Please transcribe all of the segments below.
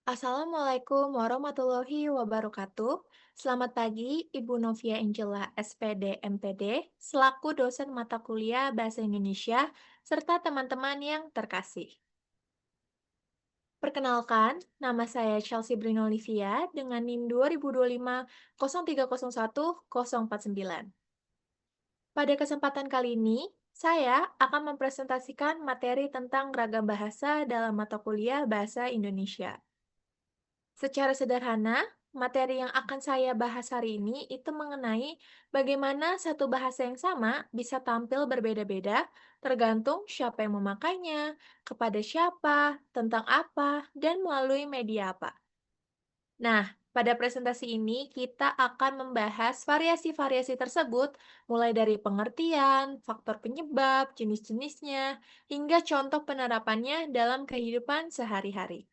Assalamualaikum warahmatullahi wabarakatuh. Selamat pagi, Ibu Novia Angela, SPD MPD, selaku dosen mata kuliah Bahasa Indonesia, serta teman-teman yang terkasih. Perkenalkan, nama saya Chelsea Brinolivia dengan NIM 2025 0301049. Pada kesempatan kali ini, saya akan mempresentasikan materi tentang ragam bahasa dalam mata kuliah Bahasa Indonesia. Secara sederhana, materi yang akan saya bahas hari ini itu mengenai bagaimana satu bahasa yang sama bisa tampil berbeda-beda tergantung siapa yang memakainya, kepada siapa, tentang apa, dan melalui media apa. Nah, pada presentasi ini kita akan membahas variasi-variasi tersebut mulai dari pengertian, faktor penyebab, jenis-jenisnya, hingga contoh penerapannya dalam kehidupan sehari-hari.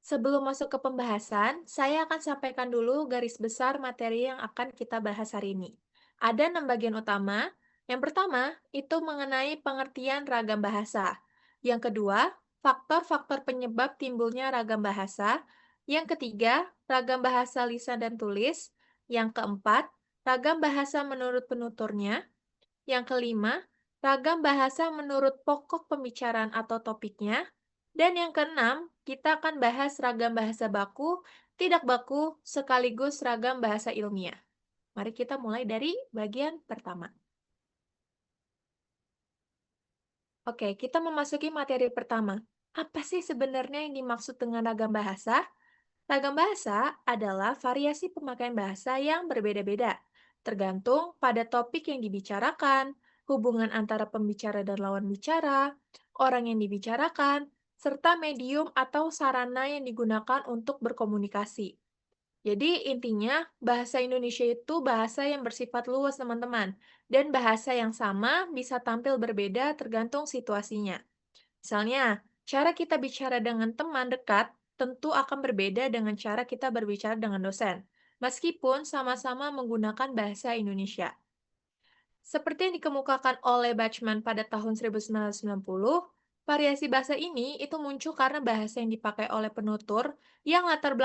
Sebelum masuk ke pembahasan, saya akan sampaikan dulu garis besar materi yang akan kita bahas hari ini. Ada 6 bagian utama. Yang pertama, itu mengenai pengertian ragam bahasa. Yang kedua, faktor-faktor penyebab timbulnya ragam bahasa. Yang ketiga, ragam bahasa lisan dan tulis. Yang keempat, ragam bahasa menurut penuturnya. Yang kelima, ragam bahasa menurut pokok pembicaraan atau topiknya. Dan yang keenam, kita akan bahas ragam bahasa baku, tidak baku, sekaligus ragam bahasa ilmiah. Mari kita mulai dari bagian pertama. Oke, kita memasuki materi pertama. Apa sih sebenarnya yang dimaksud dengan ragam bahasa? Ragam bahasa adalah variasi pemakaian bahasa yang berbeda-beda, tergantung pada topik yang dibicarakan, hubungan antara pembicara dan lawan bicara, orang yang dibicarakan, serta medium atau sarana yang digunakan untuk berkomunikasi. Jadi intinya, bahasa Indonesia itu bahasa yang bersifat luas, teman-teman, dan bahasa yang sama bisa tampil berbeda tergantung situasinya. Misalnya, cara kita bicara dengan teman dekat tentu akan berbeda dengan cara kita berbicara dengan dosen, meskipun sama-sama menggunakan bahasa Indonesia. Seperti yang dikemukakan oleh Bachman pada tahun 1990, variasi bahasa ini itu muncul karena bahasa yang dipakai oleh penutur yang latar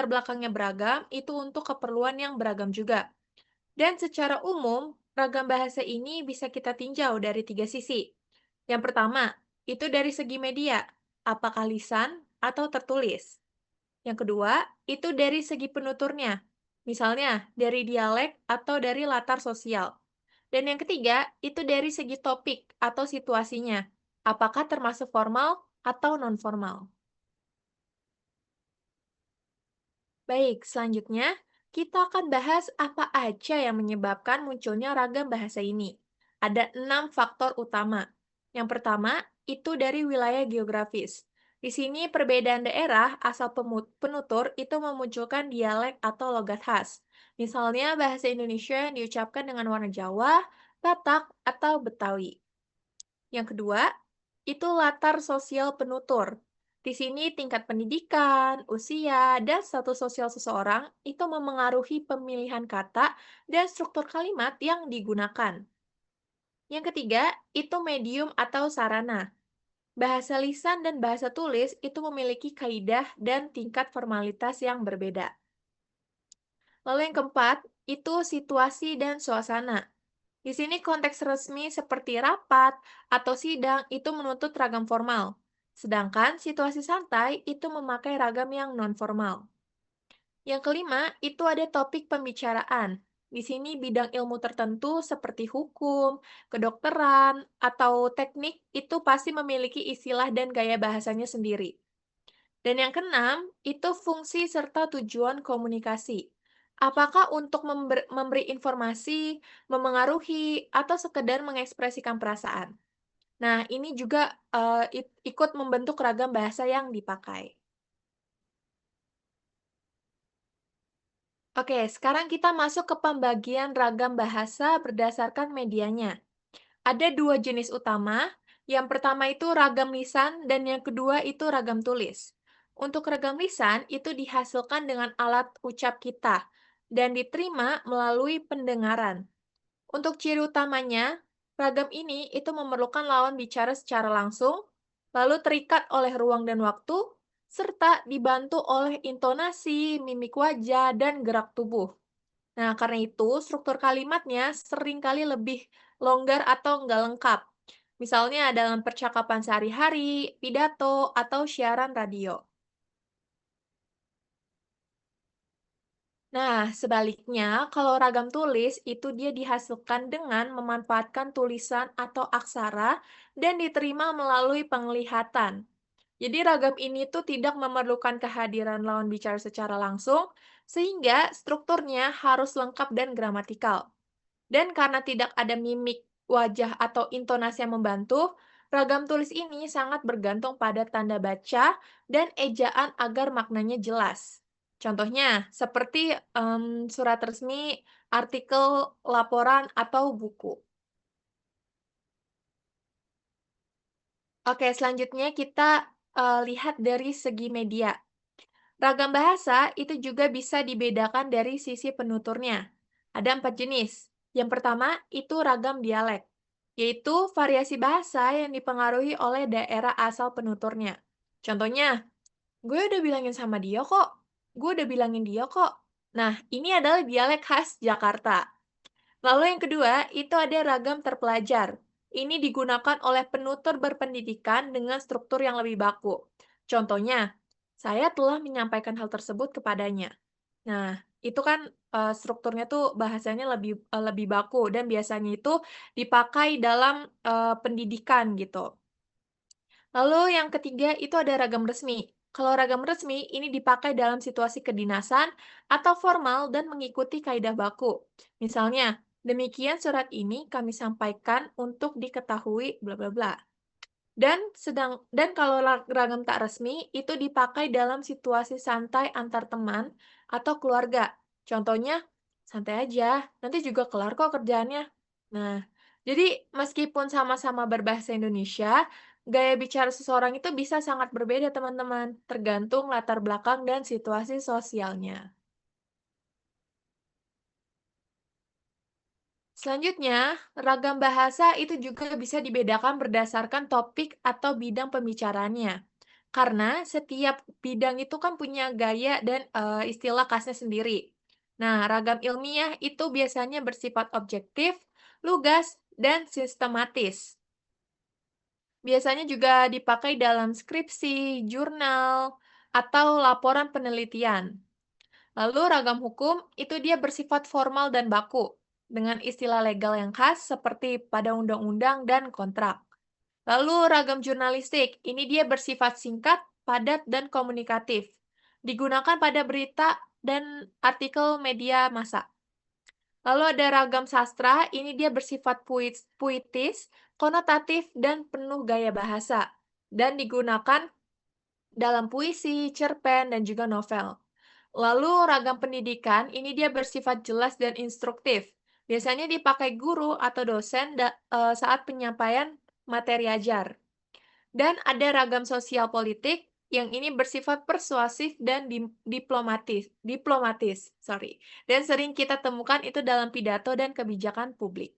belakangnya beragam itu untuk keperluan yang beragam juga. Dan secara umum, ragam bahasa ini bisa kita tinjau dari tiga sisi. Yang pertama, itu dari segi media, apakah lisan atau tertulis. Yang kedua, itu dari segi penuturnya, misalnya dari dialek atau dari latar sosial. Dan yang ketiga, itu dari segi topik atau situasinya, apakah termasuk formal atau non-formal. Baik, selanjutnya kita akan bahas apa aja yang menyebabkan munculnya ragam bahasa ini. Ada 6 faktor utama. Yang pertama, itu dari wilayah geografis. Di sini perbedaan daerah asal penutur itu memunculkan dialek atau logat khas. Misalnya bahasa Indonesia yang diucapkan dengan warna Jawa, Batak, atau Betawi. Yang kedua, itu latar sosial penutur. Di sini tingkat pendidikan, usia, dan status sosial seseorang itu memengaruhi pemilihan kata dan struktur kalimat yang digunakan. Yang ketiga, itu medium atau sarana. Bahasa lisan dan bahasa tulis itu memiliki kaidah dan tingkat formalitas yang berbeda. Lalu yang keempat, itu situasi dan suasana. Di sini konteks resmi seperti rapat atau sidang itu menuntut ragam formal, sedangkan situasi santai itu memakai ragam yang non-formal. Yang kelima, itu ada topik pembicaraan. Di sini bidang ilmu tertentu seperti hukum, kedokteran, atau teknik itu pasti memiliki istilah dan gaya bahasanya sendiri. Dan yang keenam, itu fungsi serta tujuan komunikasi. Apakah untuk memberi informasi, memengaruhi, atau sekedar mengekspresikan perasaan? Nah, ini juga ikut membentuk ragam bahasa yang dipakai. Oke, sekarang kita masuk ke pembagian ragam bahasa berdasarkan medianya. Ada dua jenis utama. Yang pertama itu ragam lisan dan yang kedua itu ragam tulis. Untuk ragam lisan itu dihasilkan dengan alat ucap kita dan diterima melalui pendengaran. Untuk ciri utamanya, ragam ini itu memerlukan lawan bicara secara langsung, lalu terikat oleh ruang dan waktu, serta dibantu oleh intonasi, mimik wajah, dan gerak tubuh. Nah, karena itu struktur kalimatnya seringkali lebih longgar atau nggak lengkap. Misalnya dalam percakapan sehari-hari, pidato, atau siaran radio. Nah, sebaliknya, kalau ragam tulis itu dia dihasilkan dengan memanfaatkan tulisan atau aksara dan diterima melalui penglihatan. Jadi ragam ini tuh tidak memerlukan kehadiran lawan bicara secara langsung, sehingga strukturnya harus lengkap dan gramatikal. Dan karena tidak ada mimik wajah atau intonasi yang membantu, ragam tulis ini sangat bergantung pada tanda baca dan ejaan agar maknanya jelas. Contohnya, seperti surat resmi, artikel, laporan, atau buku. Oke, selanjutnya kita lihat dari segi media. Ragam bahasa itu juga bisa dibedakan dari sisi penuturnya. Ada 4 jenis. Yang pertama itu ragam dialek, yaitu variasi bahasa yang dipengaruhi oleh daerah asal penuturnya. Contohnya, gue udah bilangin sama dia kok, gue udah bilangin dia kok. Nah, ini adalah dialek khas Jakarta. Lalu yang kedua, itu ada ragam terpelajar. Ini digunakan oleh penutur berpendidikan dengan struktur yang lebih baku. Contohnya, saya telah menyampaikan hal tersebut kepadanya. Nah, itu kan strukturnya tuh bahasanya lebih baku dan biasanya itu dipakai dalam pendidikan gitu. Lalu yang ketiga itu ada ragam resmi. Kalau ragam resmi ini dipakai dalam situasi kedinasan atau formal dan mengikuti kaidah baku. Misalnya, demikian surat ini kami sampaikan untuk diketahui bla bla bla. Dan kalau ragam tak resmi itu dipakai dalam situasi santai antar teman atau keluarga. Contohnya, santai aja, nanti juga kelar kok kerjaannya. Nah, jadi meskipun sama-sama berbahasa Indonesia, gaya bicara seseorang itu bisa sangat berbeda teman-teman, tergantung latar belakang dan situasi sosialnya. Selanjutnya, ragam bahasa itu juga bisa dibedakan berdasarkan topik atau bidang pembicaraannya. Karena setiap bidang itu kan punya gaya dan istilah khasnya sendiri. Nah, ragam ilmiah itu biasanya bersifat objektif, lugas, dan sistematis. Biasanya juga dipakai dalam skripsi, jurnal, atau laporan penelitian. Lalu ragam hukum itu dia bersifat formal dan baku, dengan istilah legal yang khas seperti pada undang-undang dan kontrak. Lalu ragam jurnalistik, ini dia bersifat singkat, padat, dan komunikatif. Digunakan pada berita dan artikel media massa. Lalu ada ragam sastra, ini dia bersifat puitis, konotatif, dan penuh gaya bahasa. Dan digunakan dalam puisi, cerpen, dan juga novel. Lalu ragam pendidikan ini dia bersifat jelas dan instruktif. Biasanya dipakai guru atau dosen saat penyampaian materi ajar. Dan ada ragam sosial politik yang ini bersifat persuasif dan diplomatis, sorry. Dan sering kita temukan itu dalam pidato dan kebijakan publik.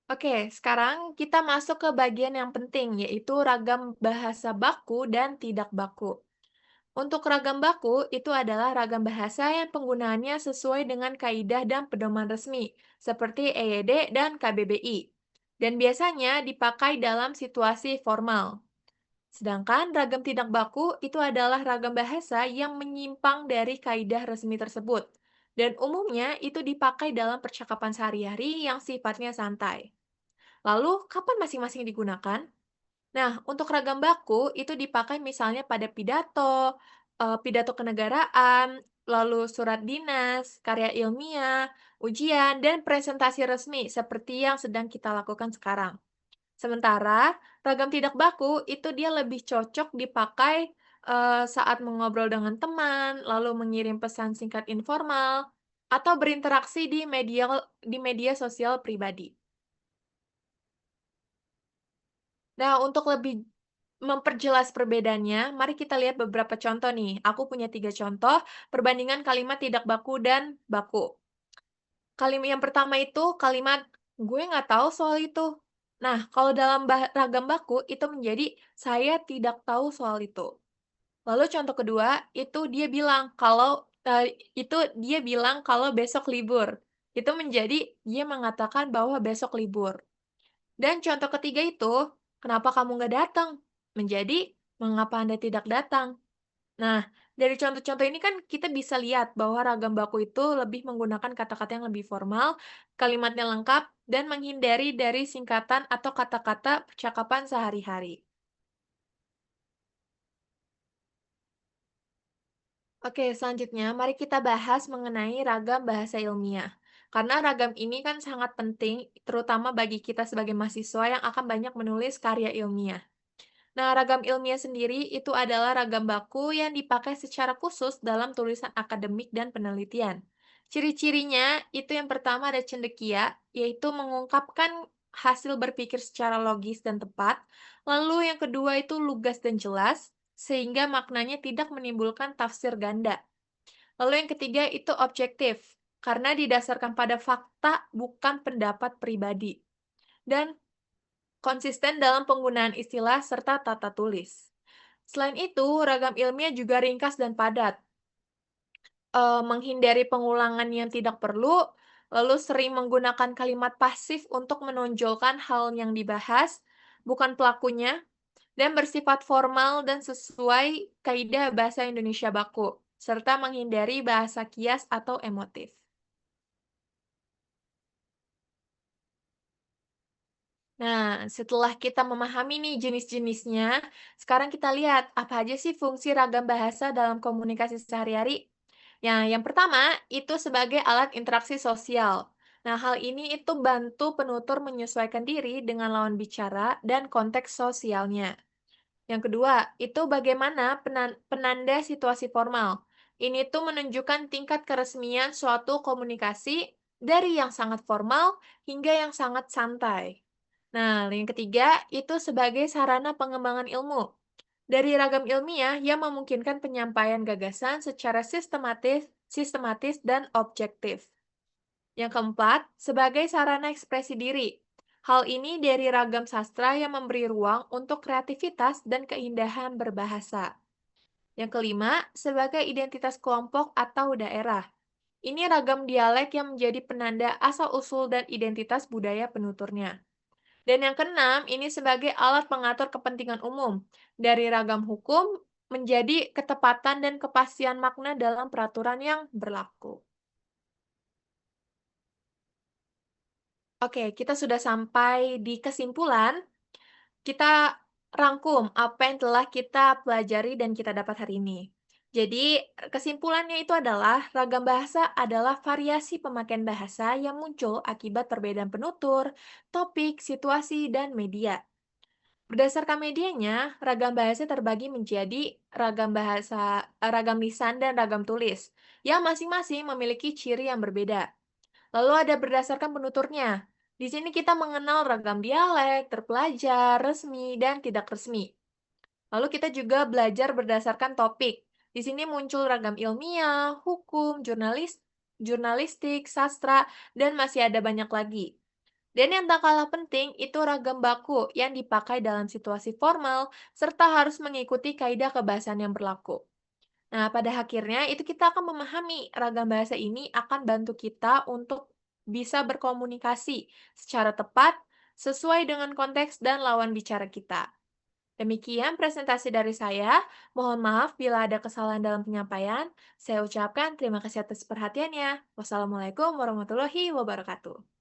Oke, sekarang kita masuk ke bagian yang penting, yaitu ragam bahasa baku dan tidak baku. Untuk ragam baku, itu adalah ragam bahasa yang penggunaannya sesuai dengan kaidah dan pedoman resmi, seperti EYD dan KBBI, dan biasanya dipakai dalam situasi formal. Sedangkan ragam tidak baku itu adalah ragam bahasa yang menyimpang dari kaidah resmi tersebut, dan umumnya itu dipakai dalam percakapan sehari-hari yang sifatnya santai. Lalu, kapan masing-masing digunakan? Nah, untuk ragam baku itu dipakai misalnya pada pidato, pidato kenegaraan, lalu surat dinas, karya ilmiah, ujian, dan presentasi resmi seperti yang sedang kita lakukan sekarang. Sementara ragam tidak baku itu dia lebih cocok dipakai saat mengobrol dengan teman, lalu mengirim pesan singkat informal, atau berinteraksi di media sosial pribadi. Nah, untuk lebih memperjelas perbedaannya, mari kita lihat beberapa contoh nih. Aku punya 3 contoh perbandingan kalimat tidak baku dan baku. Kalimat yang pertama itu kalimat Gue nggak tahu soal itu. Nah, kalau dalam ragam baku itu menjadi saya tidak tahu soal itu. Lalu contoh kedua, itu dia bilang kalau besok libur. Itu menjadi dia mengatakan bahwa besok libur. Dan contoh ketiga itu, kenapa kamu nggak datang? Menjadi, mengapa Anda tidak datang? Nah, dari contoh-contoh ini kan kita bisa lihat bahwa ragam baku itu lebih menggunakan kata-kata yang lebih formal, kalimatnya lengkap, dan menghindari dari singkatan atau kata-kata percakapan sehari-hari. Oke, selanjutnya mari kita bahas mengenai ragam bahasa ilmiah. Karena ragam ini kan sangat penting, terutama bagi kita sebagai mahasiswa yang akan banyak menulis karya ilmiah. Nah, ragam ilmiah sendiri itu adalah ragam baku yang dipakai secara khusus dalam tulisan akademik dan penelitian. Ciri-cirinya itu yang pertama ada cendekia, yaitu mengungkapkan hasil berpikir secara logis dan tepat. Lalu yang kedua itu lugas dan jelas, sehingga maknanya tidak menimbulkan tafsir ganda. Lalu yang ketiga itu objektif, karena didasarkan pada fakta bukan pendapat pribadi. Dan konsisten dalam penggunaan istilah serta tata tulis. Selain itu, ragam ilmiah juga ringkas dan padat, menghindari pengulangan yang tidak perlu, lalu sering menggunakan kalimat pasif untuk menonjolkan hal yang dibahas, bukan pelakunya, dan bersifat formal dan sesuai kaidah bahasa Indonesia baku, serta menghindari bahasa kias atau emotif. Nah, setelah kita memahami nih jenis-jenisnya, sekarang kita lihat apa aja sih fungsi ragam bahasa dalam komunikasi sehari-hari. Yang pertama itu sebagai alat interaksi sosial. Nah, hal ini itu bantu penutur menyesuaikan diri dengan lawan bicara dan konteks sosialnya. Yang kedua, itu bagaimana penanda situasi formal. Ini tuh menunjukkan tingkat keresmian suatu komunikasi dari yang sangat formal hingga yang sangat santai. Nah, yang ketiga itu sebagai sarana pengembangan ilmu. Dari ragam ilmiah yang memungkinkan penyampaian gagasan secara sistematis dan objektif. Yang keempat, sebagai sarana ekspresi diri. Hal ini dari ragam sastra yang memberi ruang untuk kreativitas dan keindahan berbahasa. Yang kelima, sebagai identitas kelompok atau daerah. Ini ragam dialek yang menjadi penanda asal-usul dan identitas budaya penuturnya. Dan yang keenam, ini sebagai alat pengatur kepentingan umum, dari ragam hukum menjadi ketepatan dan kepastian makna dalam peraturan yang berlaku. Oke, kita sudah sampai di kesimpulan. Kita rangkum apa yang telah kita pelajari dan kita dapat hari ini. Jadi, kesimpulannya itu adalah ragam bahasa adalah variasi pemakaian bahasa yang muncul akibat perbedaan penutur, topik, situasi, dan media. Berdasarkan medianya, ragam bahasa terbagi menjadi ragam lisan dan ragam tulis, yang masing-masing memiliki ciri yang berbeda. Lalu ada berdasarkan penuturnya. Di sini kita mengenal ragam dialek, terpelajar, resmi, dan tidak resmi. Lalu kita juga belajar berdasarkan topik. Di sini muncul ragam ilmiah, hukum, jurnalistik, sastra, dan masih ada banyak lagi. Dan yang tak kalah penting itu ragam baku yang dipakai dalam situasi formal serta harus mengikuti kaidah kebahasan yang berlaku. Nah, pada akhirnya itu kita akan memahami ragam bahasa ini akan bantu kita untuk bisa berkomunikasi secara tepat sesuai dengan konteks dan lawan bicara kita. Demikian presentasi dari saya. Mohon maaf bila ada kesalahan dalam penyampaian. Saya ucapkan terima kasih atas perhatiannya. Wassalamualaikum warahmatullahi wabarakatuh.